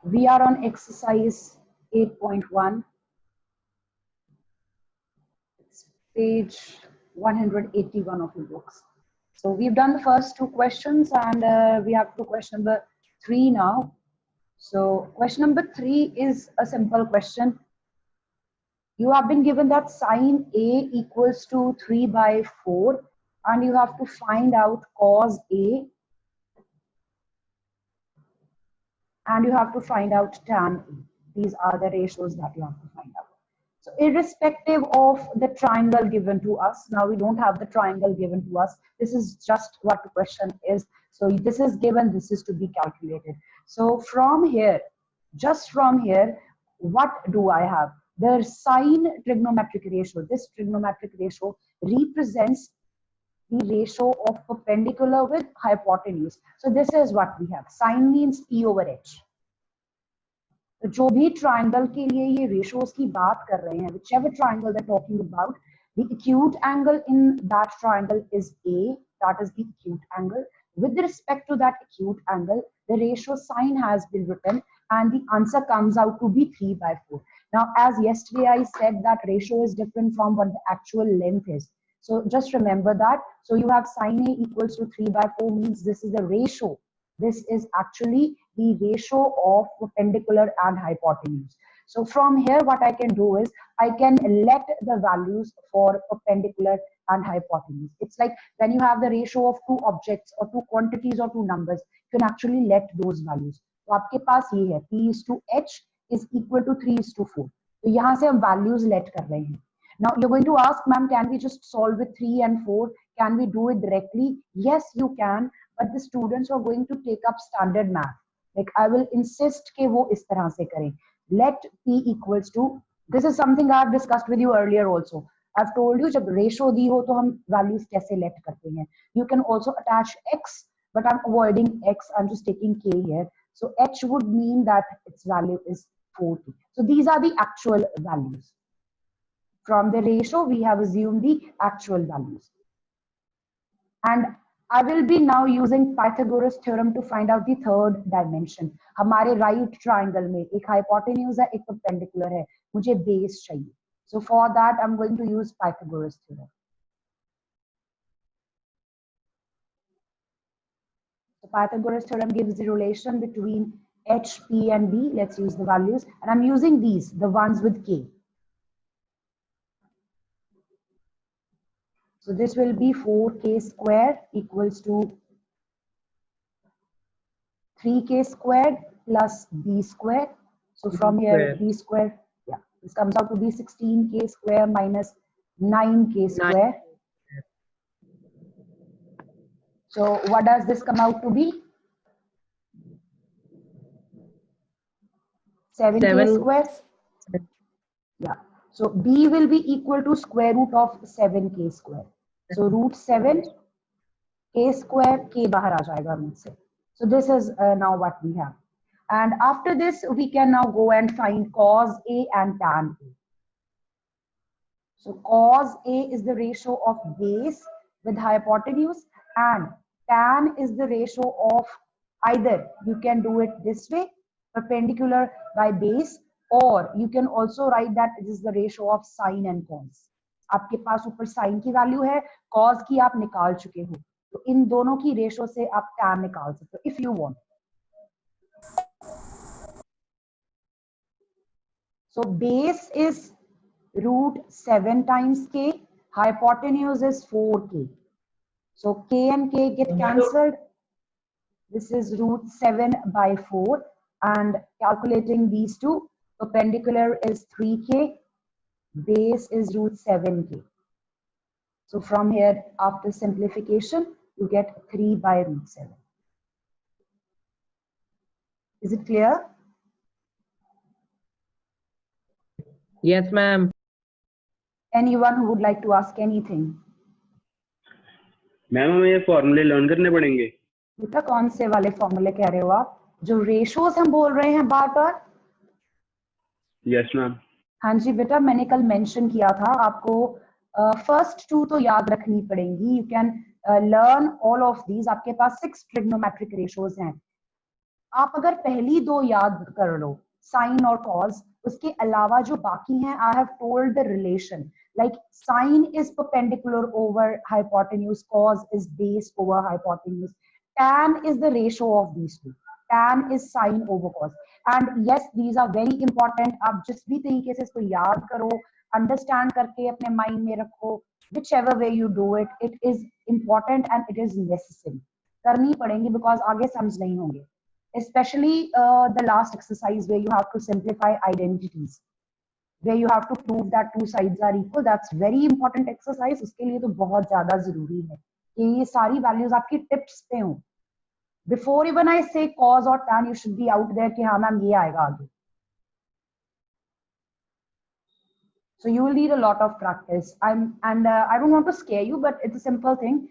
We are on exercise 8.1. It's page 181 of your books. So we've done the first two questions, and we have to question number 3 now. So question number 3 is a simple question. You have been given that sine A equals to 3 by 4, and you have to find out cos A, and you have to find out tan A. These are the ratios that you have to find out. So irrespective of the triangle given to us, now we don't have the triangle given to us. This is just what the question is. So this is given, this is to be calculated. So from here, just from here, what do I have? The sine trigonometric ratio, this trigonometric ratio represents the ratio of perpendicular with hypotenuse. So this is what we have. Sine means P over H. तो जो भी triangle के लिए ये ratios की बात कर रहे हैं, whichever triangle they're talking about, the acute angle in that triangle is A, that is the acute angle. With respect to that acute angle, the ratio sine has been written, and the answer comes out to be 3 by 4. Now, as yesterday I said that ratio is different from what the actual length is. So just remember that. So you have sine A equals to 3 by 4 means this is the ratio. This is actually the ratio of perpendicular and hypotenuse. So from here, what I can do is I can let the values for perpendicular and hypotenuse. It's like when you have the ratio of two objects or two quantities or two numbers, you can actually let those values. तो आपके पास ये है P is to H is equal to 3 is to 4. तो यहाँ से हम values let कर रहे हैं. Now you're going to ask, ma'am, can we just solve with 3 and 4? Can we do it directly? Yes, you can. But the students are going to take up standard math. Like I will insist कि वो इस तरह से करें. Let P equals to, this is something I've discussed with you earlier also. I've told you जब ratio दी हो तो हम values कैसे let करते हैं. You can also attach X, but I'm avoiding X. I'm just taking K here. So H would mean that its value is 40. So these are the actual values. From the ratio, we have assumed the actual values. And I will be now using Pythagoras theorem to find out the third dimension. हमारे right triangle में एक hypotenuse है, एक perpendicular है. मुझे base चाहिए. So for that, I'm going to use Pythagoras theorem. So Pythagoras theorem gives the relation between H, P, and B. Let's use the values. And I'm using these, the ones with K. So this will be 4k squared equals to 3k squared plus b squared. So from here, b squared, yeah, this comes out to be 16k square minus 9k square. So what does this come out to be? 7k square. Yeah. So b will be equal to square root of 7k square. So root 7 k square, k bahar aa jayega root se. So this is now what we have. And after this, we can now go and find cos A and tan A. So cos A is the ratio of base with hypotenuse, and tan is the ratio of either you can do it this way, perpendicular by base, or you can also write that it is the ratio of sine and cos. आपके पास ऊपर sign की value है, cos की आप निकाल चुके हो, तो इन दोनों की रेशो से आप tan निकाल सकते हो if you want. So base is root 7 times k, hypotenuse is 4k. So k and k get cancelled. This is root 7 by 4, and calculating these two, perpendicular is 3k, base is root 7k. So from here, after simplification, you get 3 by root 7. Is it clear? Yes, ma'am. Anyone who would like to ask anything? Ma'am हमें ये फॉर्मूले learn करने पड़ेंगे. बेटा कौन से वाले फॉर्मूले कह रहे हो आप? जो रेशियोज हम बोल रहे हैं बार बार? Yes ma'am. हाँ जी बेटा, मैंने कल मेंशन किया था आपको फर्स्ट टू तो याद रखनी पड़ेंगी. You can learn all of these. आपके पास 6 ट्रिग्नोमेट्रिक रेशियोज हैं. आप अगर पहली दो याद कर लो, साइन और कॉज, उसके अलावा जो बाकी हैं, I have told the relation, like sine is perpendicular over hypotenuse, cos is base over hypotenuse, tan is the ratio of these two, tan is sine over cos, and yes these are very important. आप जिस भी तरीके से इसको याद करो, understand करके अपने माइंड में रखो, whichever way you do it, it is important and it is necessary, करनी पड़ेंगी बिकॉज आगे समझ नहीं होंगे, especially the last exercise where you have to simplify identities, where you have to prove that two sides are equal. That's very important exercise. उसके लिए तो बहुत ज्यादा जरूरी है कि ये सारी values आपकी tips पे हो. Before even I say cos or tan, you should be out there कि हाँ मैम ये आएगा आगे. So you will need a lot of practice. I don't want to scare you, but it's a simple thing.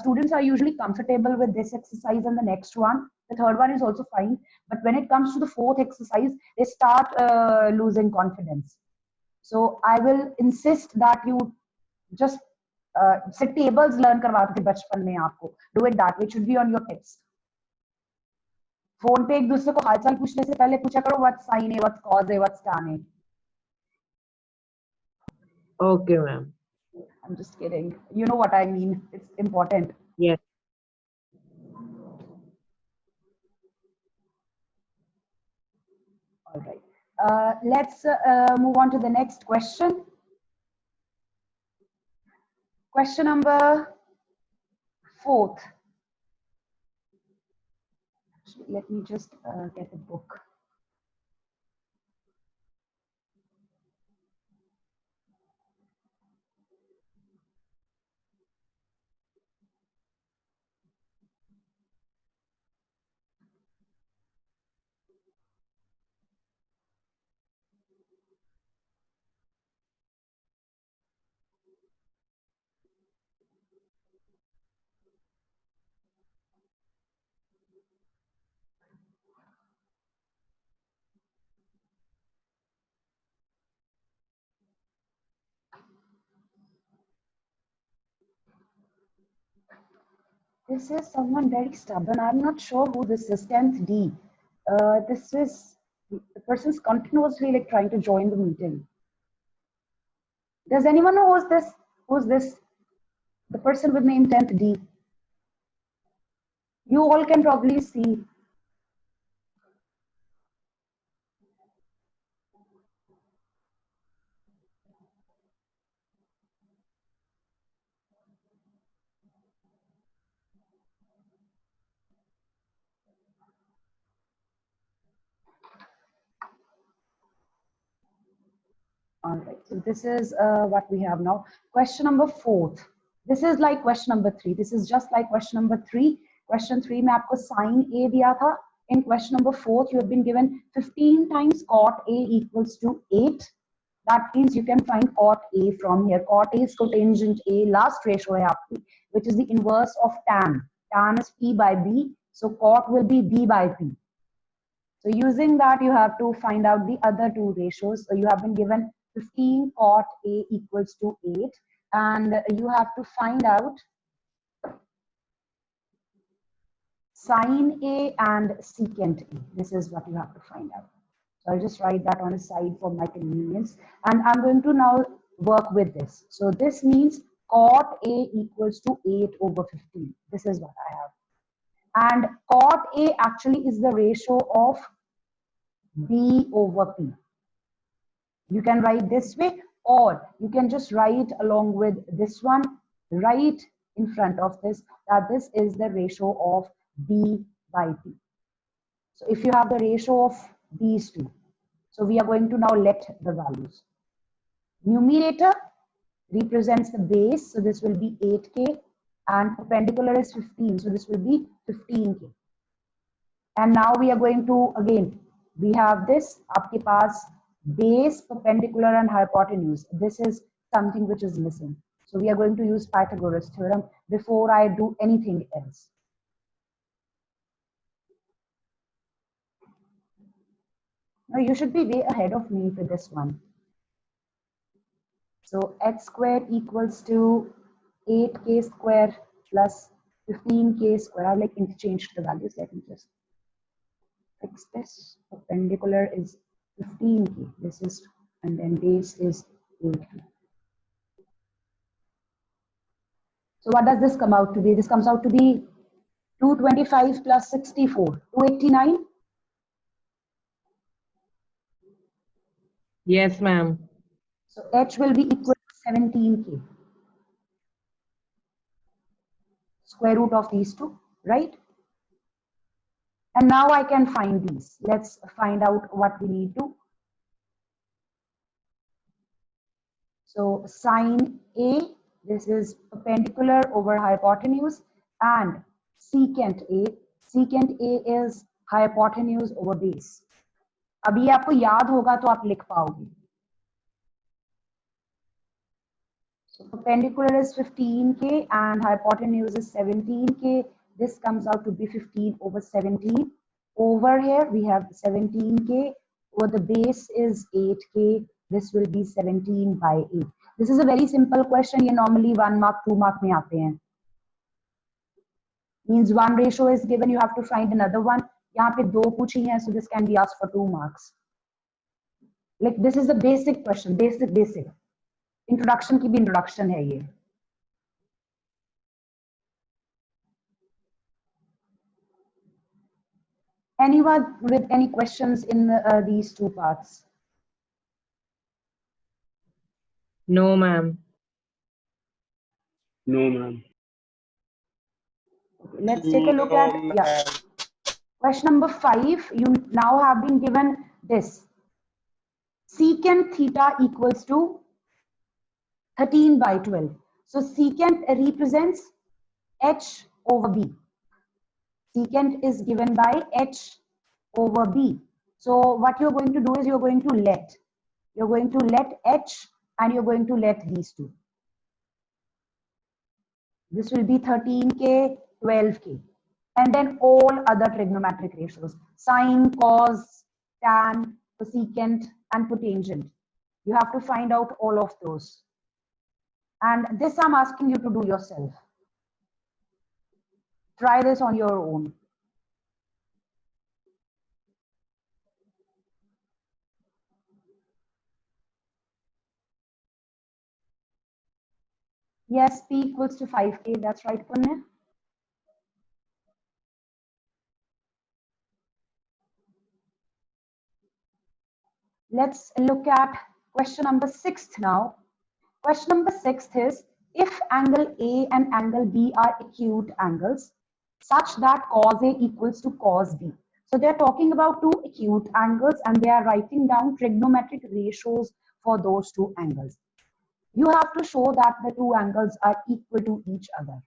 Students are usually comfortable with this exercise and the next one. The third one is also fine. But when it comes to the fourth exercise, they start losing confidence. So I will insist that you just say tables learn करवाते थे बचपन में आपको. Do it that way. It should be on your tips. Phone पे एक दूसरे को हालचाल पूछने से पहले पूछा करो what's sin है, what's cos है, what's tan है. Okay, ma'am. I'm just kidding. You know what I mean. It's important. Yes. All right. Let's move on to the next question. Question number 4. Actually, let me just get the book. This is someone very stubborn. I'm not sure who this is. 10th D. This is the person's continuously like trying to join the meeting. Does anyone know who's this? Who's this? The person with name 10th D. You all can probably see. All right, so this is what we have now. Question number 4. This is like question number 3. This is just like question number 3. Question 3 में आपको sin A दिया था. In question number 4, you have been given 15 times cot A equals to 8. That means you can find cot A from here. Cot A is cotangent A, last ratio है आपकी, which is the inverse of tan. Tan is P by B, so cot will be B by P. So using that, you have to find out the other two ratios. So you have been given 15 cot A equals to 8, and you have to find out sin A and secant A. This is what you have to find out. So I'll just write that on the side for my convenience. And I'm going to now work with this. So this means cot A equals to 8 over 15. This is what I have. And cot A actually is the ratio of B over P. You can write this way, or you can just write along with this one, right in front of this, that this is the ratio of B by P. So if you have the ratio of these two, so we are going to now let the values. Numerator represents the base, so this will be 8K, and perpendicular is 15, so this will be 15K. And now we are going to, again, we have this, आपके पास base, perpendicular and hypotenuse. This is something which is missing. So we are going to use Pythagoras theorem before I do anything else. Now you should be way ahead of me for this one. So x square equals to 8k square plus 15k square. I've like interchanged the values. Let me just. fix this. Perpendicular is 15k. This is, and then base is 8k. So what does this come out to be? This comes out to be 225 plus 64, 289. Yes, ma'am. So h will be equal to 17k. Square root of these two, right? And now I can find these. Let's find out what we need to. So sine A, this is perpendicular over hypotenuse, and secant A is hypotenuse over base. अभी आपको याद होगा तो आप लिख पाओगे. So perpendicular is 15k and hypotenuse is 17k. This comes out to be 15 over 17. Over here we have 17k. Over the base is 8k. This will be 17 by 8. This is a very simple question. You normally 1 mark, 2 mark में आते हैं. Means one ratio is given, you have to find another one. यहाँ पे दो पूछी हैं, so this can be asked for 2 marks. Like this is a basic question, basic. Introduction की भी introduction है ये. Anyone with any questions in these two parts? No, ma'am. No, ma'am. Okay, let's take a look at question number 5. You now have been given this. Secant theta equals to 13 by 12. So secant represents h over b. Secant is given by h over b. So what you're going to do is you're going to let h and you're going to let these two. This will be 13k, 12k. And then all other trigonometric ratios. Sine, cos, tan, cosecant, and cotangent. You have to find out all of those. And this I'm asking you to do yourself. Try this on your own. Yes, P equals to 5k. That's right, Punya. Let's look at question number 6 now. Question number 6 is, if angle A and angle B are acute angles such that cos A equals to cos B. So they're talking about two acute angles and they are writing down trigonometric ratios for those two angles. You have to show that the two angles are equal to each other.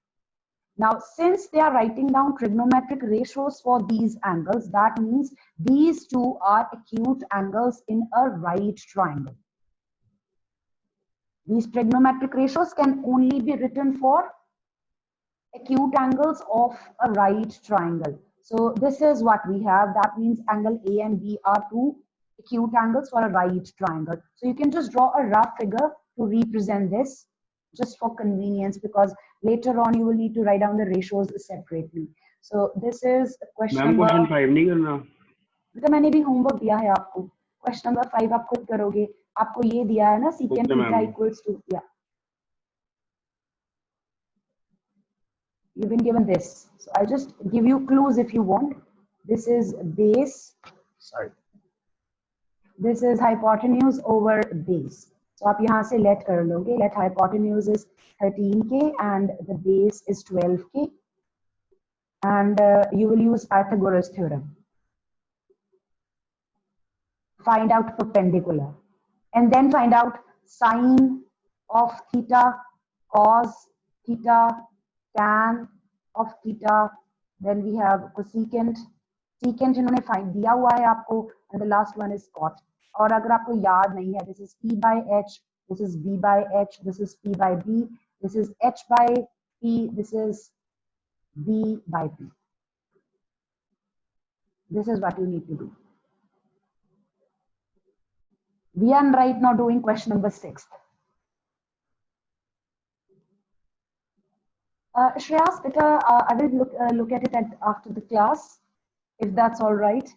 Now, since they are writing down trigonometric ratios for these angles, that means these two are acute angles in a right triangle. These trigonometric ratios can only be written for acute angles of a right triangle. So this is what we have. That means angle A and B are two acute angles for a right triangle. So you can just draw a rough figure to represent this just for convenience, because later on you will need to write down the ratios separately. So this is question ma'am number. Question 5 नहीं करना. बेटा मैंने भी homework दिया है आपको. Question number 5 आप खुद करोगे. आपको ये दिया है ना, secant theta equals to, yeah. You've been given this. So I'll just give you clues if you want. This is base. Sorry. This is hypotenuse over base. So आप यहाँ से let कर लोगे. Let hypotenuse is 13k and the base is 12k. And you will use Pythagoras theorem. Find out perpendicular. And then find out sine of theta, cos theta, tan of theta. Then we have cosecant. Secant इन्होंने find दिया हुआ है आपको. And the last one is cot. और अगर आपको याद नहीं है, this is P by H, this is B by H, this is P by B, this is H by P, this is B by P. This is what you need to do. We are right now doing question number 6. Shreyas, I will look at it after the class, if that's all right.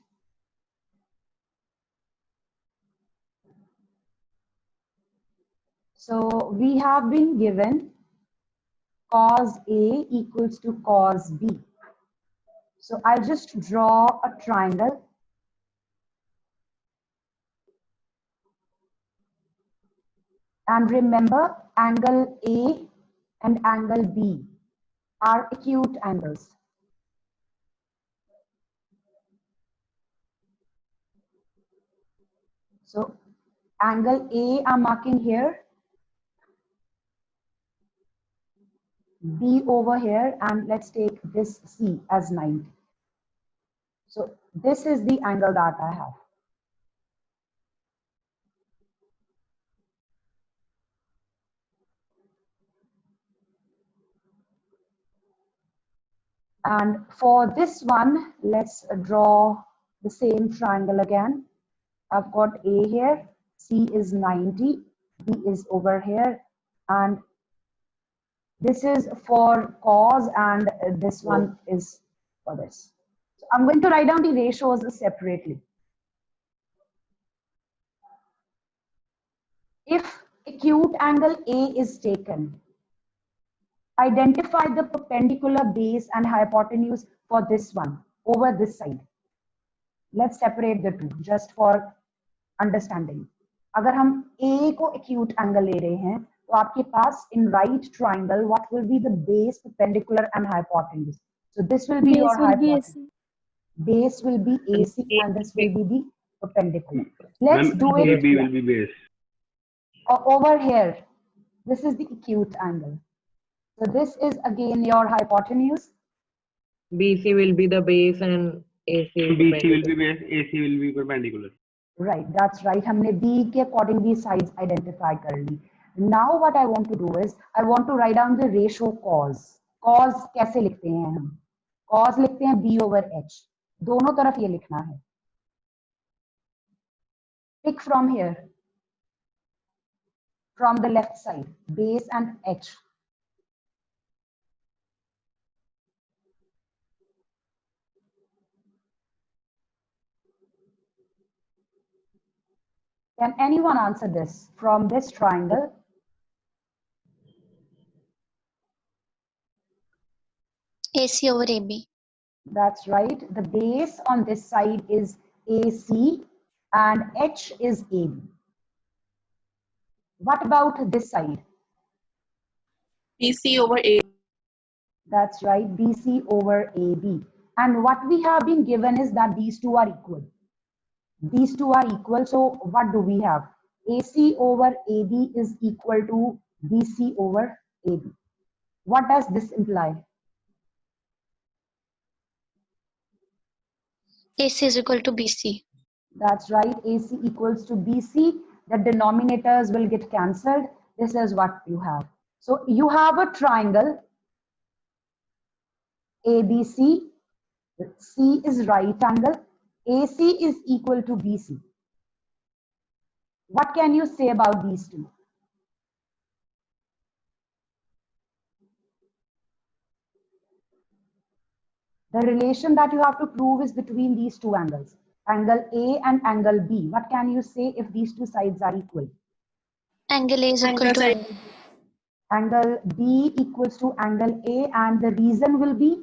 So we have been given cos A equals to cos B. So I'll just draw a triangle. And remember, angle A and angle B are acute angles. So angle A I'm marking here, B over here, and let's take this C as 90. So this is the angle that I have. And for this one, let's draw the same triangle again. I've got A here, C is 90, B is over here, and this is for cos, and this one is for this. So I'm going to write down the ratios separately. If acute angle A is taken, identify the perpendicular base and hypotenuse for this one over this side. Let's separate the two just for understanding. अगर हम A को acute angle ले रहे हैं, तो आपके पास in right triangle, what will be the base, perpendicular and hypotenuse? So this will be your hypotenuse. Base will be AC and this will be the perpendicular. Let's do it. B will be base. Over here, this is the acute angle. So this is again your hypotenuse. BC will be the base and AC will be BC will be base, AC will be perpendicular. Right, that's right. हमने B के accordingly sides identify कर ली. Now what I want to do is I want to write down the ratio cos. Cos कैसे लिखते हैं हम? Cos लिखते हैं B over H. दोनों तरफ ये लिखना है. Pick from here. From the left side, base and H. Can anyone answer this from this triangle? AC over AB. That's right. The base on this side is AC and H is AB. What about this side? BC over A. That's right, BC over AB. And what we have been given is that these two are equal. These two are equal, so what do we have? AC over AB is equal to BC over AB. What does this imply? AC is equal to BC. That's right, AC equals to BC. The denominators will get cancelled. This is what you have. So you have a triangle, ABC, C is right angle, AC is equal to BC. What can you say about these two? The relation that you have to prove is between these two angles, angle A and angle B. What can you say if these two sides are equal? Angle A is equal to angle B. Angle B equals to angle A, and the reason will be?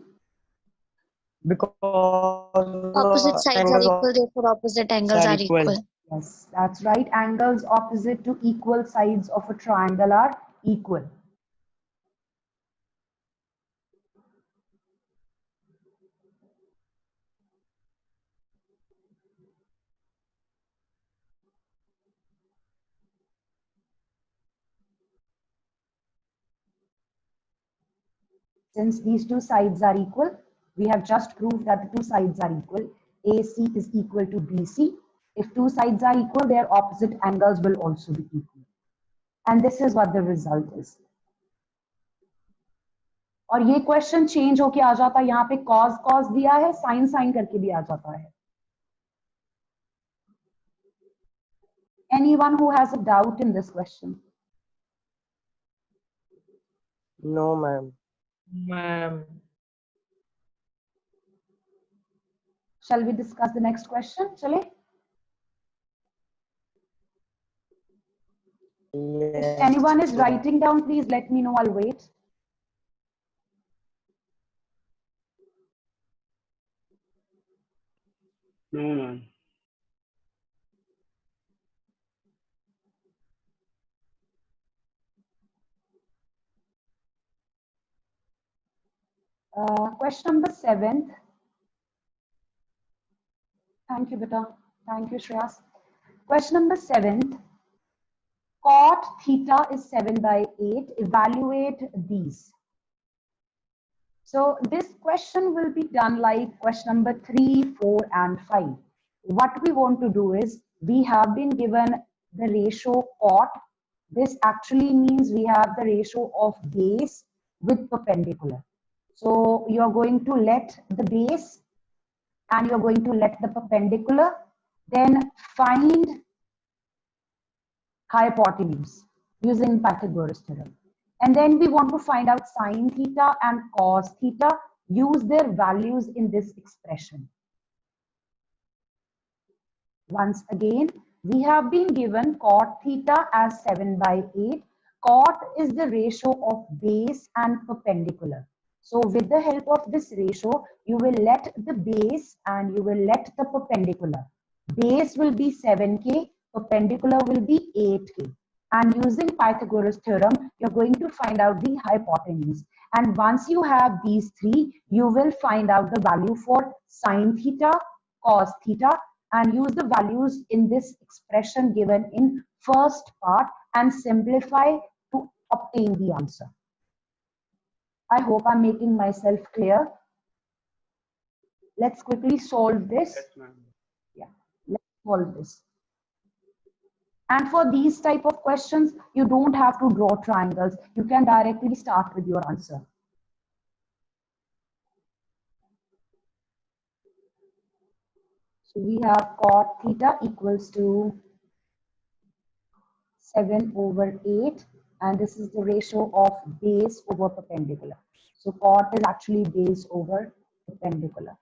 Because Opposite sides are equal, therefore opposite angles are equal. Yes, that's right. Angles opposite to equal sides of a triangle are equal. Since these two sides are equal, we have just proved that the two sides are equal. AC is equal to BC. If two sides are equal, their opposite angles will also be equal. And this is what the result is. और ये question change होके आ जाता है, यहाँ पे cos cos दिया है, sin sin करके भी आ जाता है. Anyone who has a doubt in this question? no, ma'am. Ma'am. Shall we discuss the next question? Chale? If anyone is writing down, please let me know. I'll wait. No, ma'am. Question number 7. Thank you, Beta. Thank you, Shreyas. Question number 7. Cot theta is 7/8. Evaluate these. So this question will be done like question number 3, 4, and 5. What we want to do is, we have been given the ratio cot. This actually means we have the ratio of base with perpendicular. So you're going to let the base and you're going to let the perpendicular, then find hypotenuse using Pythagoras theorem. And then we want to find out sine theta and cos theta, use their values in this expression. Once again, we have been given cot theta as 7/8. Cot is the ratio of base and perpendicular. So with the help of this ratio, you will let the base and you will let the perpendicular. Base will be 7k, perpendicular will be 8k. And using Pythagoras theorem, you're going to find out the hypotenuse. And once you have these three, you will find out the value for sine theta, cos theta, and use the values in this expression given in first part and simplify to obtain the answer. I hope I'm making myself clear. Let's quickly solve this. Yes, ma'am. Yeah, let's solve this. And for these type of questions, you don't have to draw triangles. You can directly start with your answer. So we have cot theta equals to 7/8, and this is the ratio of base over perpendicular. So cot is actually base over perpendicular.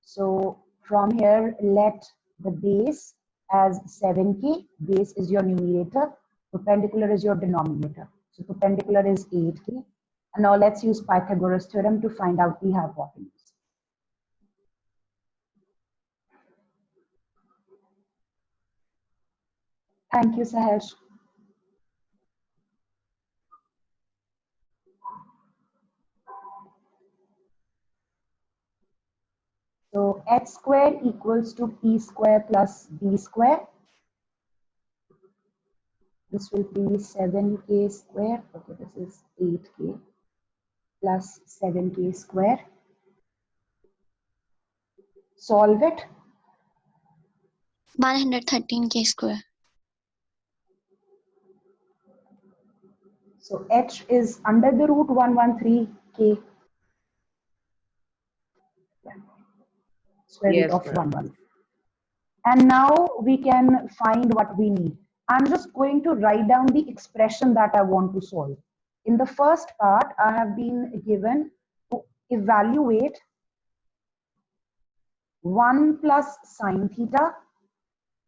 So from here, let the base as 7k, base is your numerator, perpendicular is your denominator. So perpendicular is 8k. And now let's use Pythagoras theorem to find out the hypotenuse. Thank you, Sahesh. So h square equals to p square plus b square. This will be 7k square. Okay, this is 8k plus 7k square. Solve it. 113k square. So h is under the root 113k. Square root Yes, of ma'am. 11. And now we can find what we need. I'm just going to write down the expression that I want to solve. In the first part, I have been given to evaluate 1 plus sine theta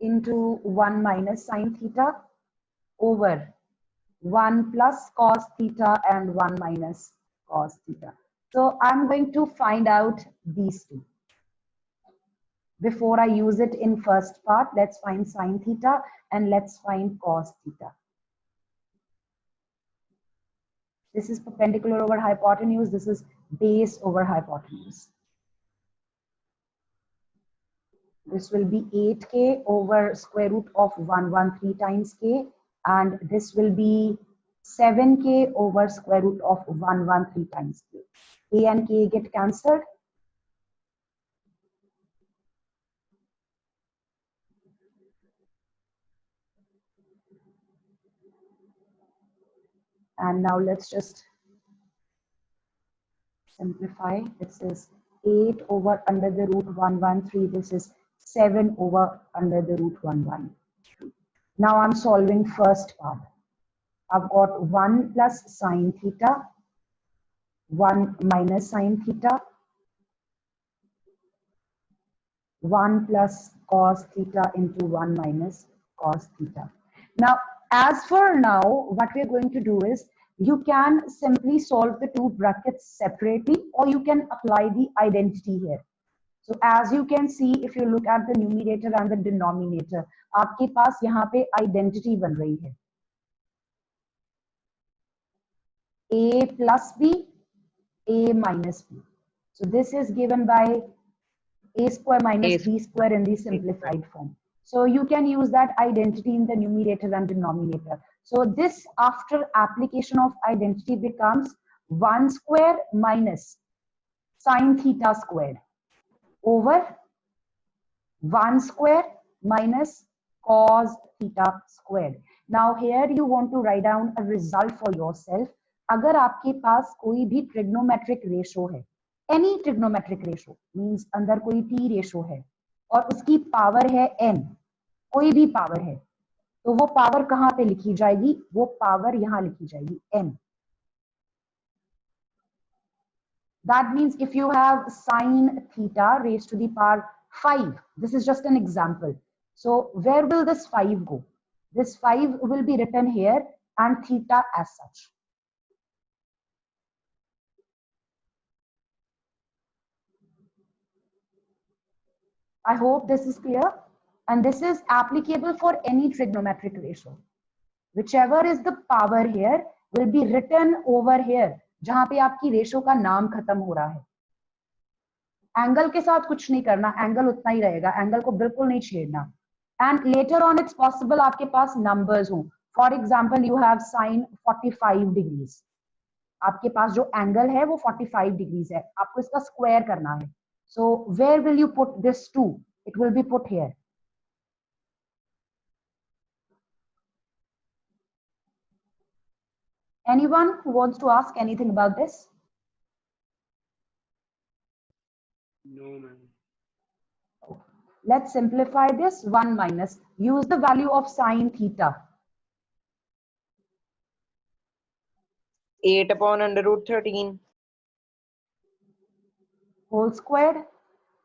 into 1 minus sine theta over 1 plus cos theta and 1 minus cos theta. So I'm going to find out these two. Before I use it in first part, let's find sine theta and let's find cos theta. This is perpendicular over hypotenuse. This is base over hypotenuse. This will be 8k over square root of 113 times k, and this will be 7k over square root of 113 times k. K and k get cancelled. And now let's just simplify. This is 8 over under the root 113. This is 7 over under the root 113. Now I'm solving first part. I've got 1 plus sine theta, 1 minus sine theta, 1 plus cos theta into 1 minus cos theta. Now, as for now, what we're going to do is, you can simply solve the two brackets separately, or you can apply the identity here. So as you can see, if you look at the numerator and the denominator, आपके पास यहाँ पे identity बन रही है. A plus B, A minus B. So this is given by A square minus B square in the simplified form. So you can use that identity in the numerator and denominator. So this, after application of identity, becomes 1 square minus sine theta squared over 1 square minus cos theta squared. Now here you want to write down a result for yourself. अगर आपके पास कोई भी trigonometric ratio है, any trigonometric ratio means अंदर कोई p ratio है और उसकी पावर है n, कोई भी पावर है, तो वो पावर कहाँ पे लिखी जाएगी? वो पावर यहाँ लिखी जाएगी n. That means if you have sine theta raised to the power 5, this is just an example. So where will this 5 go? This 5 will be written here and theta as such. I hope this is clear, and this is applicable for any trigonometric ratio. Whichever is the power here will be written over here, जहां पे आपकी ratio का नाम खत्म हो रहा है. Angle के साथ कुछ नहीं करना, एंगल उतना ही रहेगा, एंगल को बिल्कुल नहीं छेड़ना. And later on it's possible आपके पास नंबर्स हो. For example you have sine 45 degrees, आपके पास जो एंगल है वो 45 डिग्रीज है, आपको इसका स्क्वायर करना है. So where will you put this 2? It will be put here. Anyone who wants to ask anything about this? No, ma'am. Let's simplify this. 1 minus. Use the value of sine theta. 8 upon under root 13. Whole squared,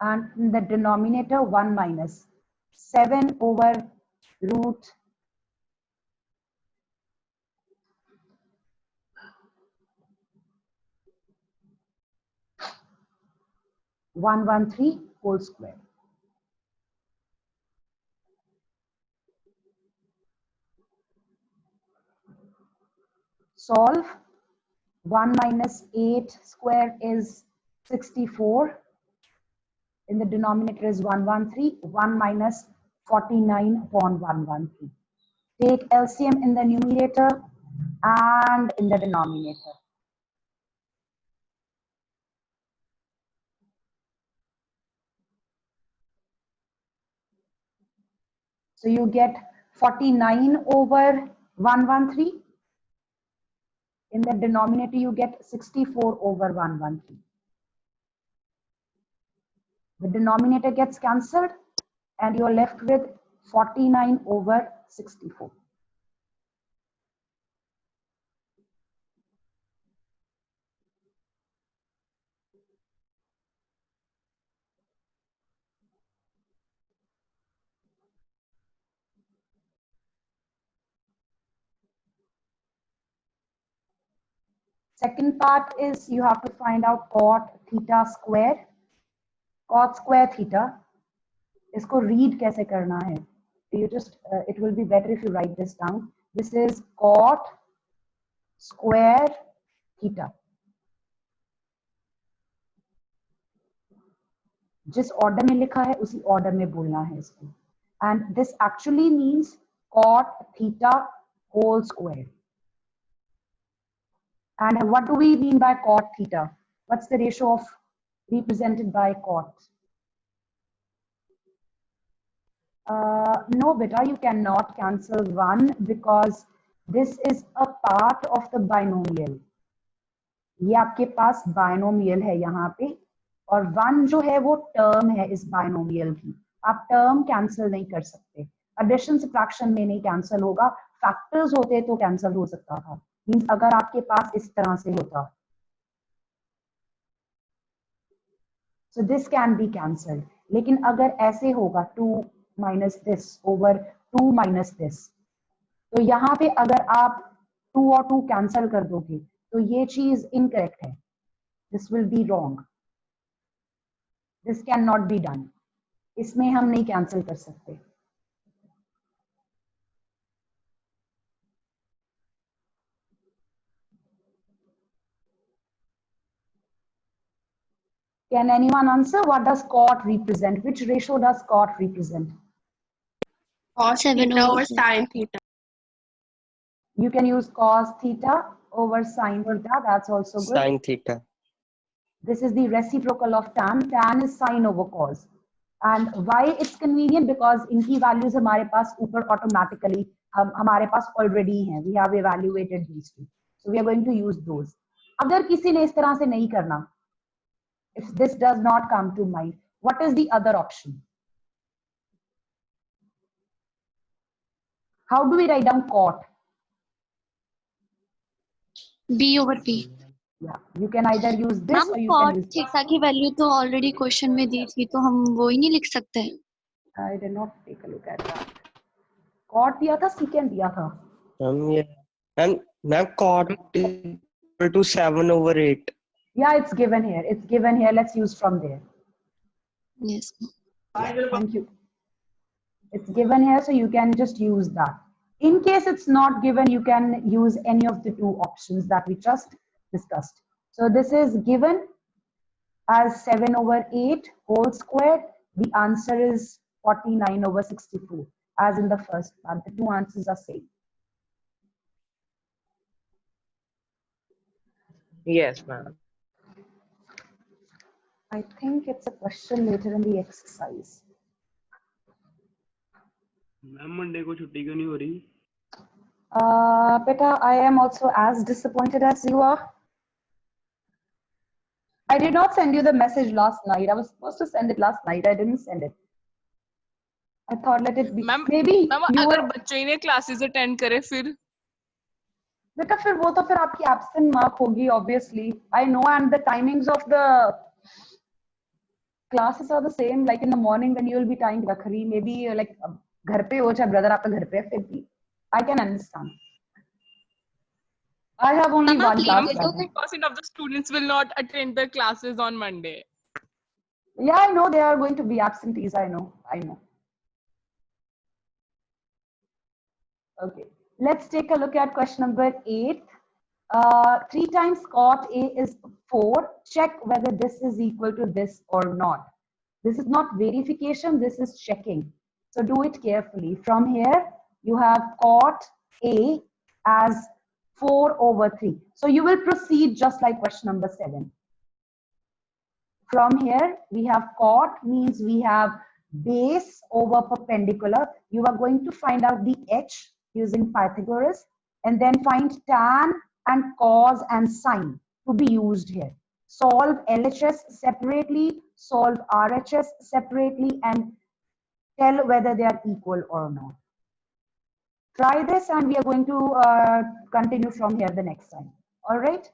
and in the denominator 1 minus 7 over root 113 whole square. Solve. 1 minus 8 square is 64. In the denominator is 113. 1 minus 49 upon 113. Take LCM in the numerator and in the denominator. So you get 49 over 113. In the denominator, you get 64 over 113. The denominator gets cancelled and you're left with 49 over 64. Second part is you have to find out cot theta square. Cot square theta. इसको read कैसे करना है? You just it will be better if you write this down. This is cot square theta. जिस order में लिखा है उसी order में बोलना है इसको. And this actually means cot theta whole square. And what do we mean by cot theta? What's the ratio of represented by cot? No, beta, you cannot cancel 1 because this is a part of the binomial. ये आपके पास binomial है यहाँ पे, और 1 जो है वो term है इस binomial की. आप term cancel नहीं कर सकते. Addition subtraction में नहीं cancel होगा. Factors होते तो cancel हो सकता था. Means अगर आपके पास इस तरह से होता. So this can be cancelled. लेकिन अगर ऐसे होगा 2 minus this over 2 minus this, तो यहाँ पे अगर आप 2 और 2 कैंसिल कर दोगे तो ये चीज इनकरेक्ट है. This will be wrong. This can not be done. इसमें हम नहीं कैंसिल कर सकते. Can anyone answer what does cot represent? Which ratio does cot represent? Cos 7 theta over over 4. sin theta. You can use cos theta over sin theta. That's also good. Sin theta. This is the reciprocal of tan. Tan is sin over cos. And why it's convenient? Because इनकी values हमारे पास ऊपर automatically हमारे पास already हैं. We have evaluated these two. So we are going to use those. अगर किसी ने इस तरह से नहीं करना, if this does not come to mind, what is the other option? How do we write down cot? B over P. Yeah, you can either use this ma'am or you cot can use this. Theta की value तो already question में दी थी, तो हम वो ही नहीं लिख सकते. I did not take a look at that. Cot दिया था, secant दिया था. Yeah. Ma'am, cot is equal to 7 over 8. Yeah, it's given here. It's given here. Let's use from there. Yes. Thank you. It's given here, so you can just use that. In case it's not given, you can use any of the two options that we just discussed. So this is given as 7 over 8 whole square. The answer is 49 over 64, as in the first part. The two answers are same. Yes, ma'am. I think it's a question later in the exercise. Ma'am Monday को छुट्टी क्यों नहीं हो रही? Beta, I am also as disappointed as you are. I did not send you the message last night. I was supposed to send it last night. I didn't send it. I thought let it be. Ma'am Maybe you अगर were. बच्चे ही ने classes attend करे फिर बेटा फिर वो तो फिर आपकी absent mark होगी obviously. I know, and the timings of the classes are the same. Like in the morning when you will be tying rakhri, maybe like घर पे हो चाहे brother आपका घर पे है, फिर भी I can understand. I have only Mama, one please class. do that day. 50% of the students will not attend their classes on Monday. Yeah, I know they are going to be absentees. I know. I know. Okay, let's take a look at question number 8. 3 times cot A is 4. Check whether this is equal to this or not. This is not verification, this is checking. So do it carefully. From here, you have cot A as 4 over 3. So you will proceed just like question number 7. From here, we have cot means we have base over perpendicular. You are going to find out the h using Pythagoras and then find tan and cos and sine to be used here. Solve LHS separately, solve RHS separately, and tell whether they are equal or not. Try this and we are going to continue from here the next time. All right.